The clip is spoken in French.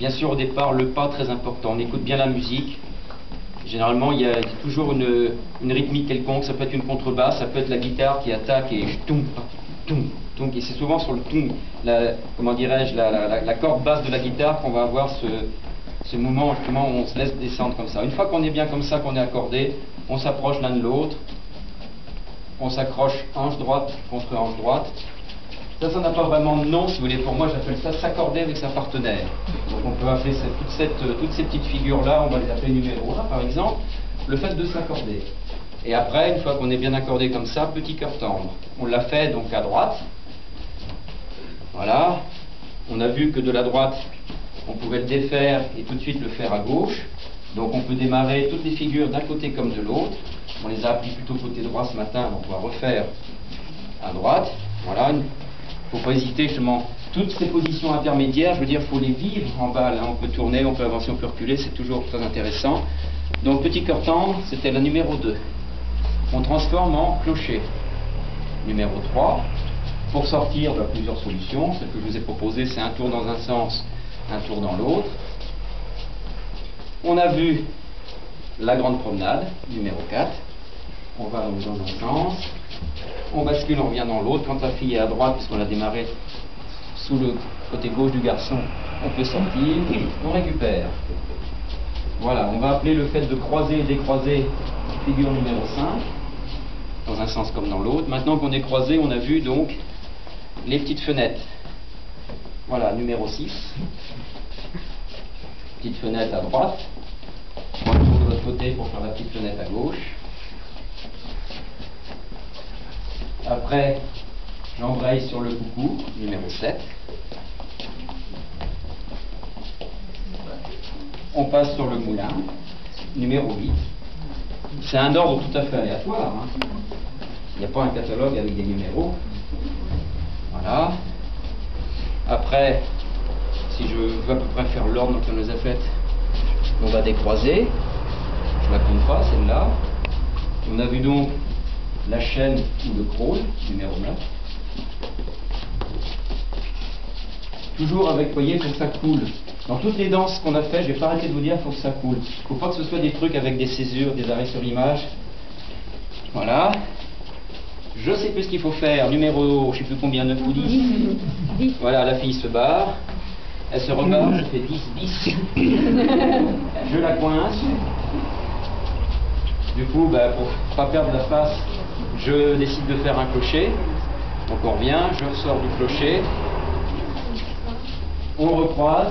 Bien sûr, au départ, le pas très important. On écoute bien la musique. Généralement, il y a toujours une rythmique quelconque. Ça peut être une contrebasse, ça peut être la guitare qui attaque et toum, toum, toum. Et c'est souvent sur le toum, comment dirais-je, la corde basse de la guitare qu'on va avoir ce mouvement justement où on se laisse descendre comme ça. Une fois qu'on est bien comme ça, qu'on est accordé, on s'approche l'un de l'autre. On s'accroche hanche droite contre hanche droite. Ça n'a pas vraiment de nom, si vous voulez. Pour moi, j'appelle ça s'accorder avec sa partenaire. Donc on peut appeler toutes ces petites figures-là, on va les appeler numéros, là, par exemple, le fait de s'accorder. Et après, une fois qu'on est bien accordé comme ça, petit cœur tendre. On l'a fait donc à droite. Voilà. On a vu que de la droite, on pouvait le défaire et tout de suite le faire à gauche. Donc on peut démarrer toutes les figures d'un côté comme de l'autre. On les a appris plutôt côté droit ce matin, donc on va refaire à droite. Voilà. Il ne faut pas hésiter justement. Toutes ces positions intermédiaires, je veux dire, il faut les vivre en bas. Là, on peut tourner, on peut avancer, on peut reculer, c'est toujours très intéressant. Donc petit cœur tendre, c'était la numéro 2. On transforme en clocher. Numéro 3. Pour sortir, il y a plusieurs solutions. Celle que je vous ai proposée, c'est un tour dans un sens, un tour dans l'autre. On a vu la grande promenade, numéro 4. On va dans un sens. On bascule, on revient dans l'autre. Quand la fille est à droite, puisqu'on a démarré sous le côté gauche du garçon, on peut sortir, on récupère. Voilà, on va appeler le fait de croiser et décroiser figure numéro 5, dans un sens comme dans l'autre. Maintenant qu'on est croisé, on a vu donc les petites fenêtres. Voilà, numéro 6. Petite fenêtre à droite. On tourne de l'autre côté pour faire la petite fenêtre à gauche. Après, j'embraye sur le coucou, numéro 7. On passe sur le moulin, numéro 8. C'est un ordre tout à fait aléatoire. Hein. Il n'y a pas un catalogue avec des numéros. Voilà. Après, si je veux à peu près faire l'ordre dont on les a faites, on va décroiser. Je ne la compte pas, celle-là. On a vu donc la chaîne ou le crawl, numéro 9. Toujours avec, vous voyez, il faut que ça coule. Dans toutes les danses qu'on a fait, je ne vais pas arrêter de vous dire, il faut que ça coule. Il ne faut pas que ce soit des trucs avec des césures, des arrêts sur l'image. Voilà. Je ne sais plus ce qu'il faut faire. Numéro, je ne sais plus combien, 9 ou 10. Voilà, la fille se barre. Elle se rebarre, je fais 10. Je la coince. Du coup, pour ne pas perdre la face, je décide de faire un clocher. Donc on revient, je sors du clocher. On recroise.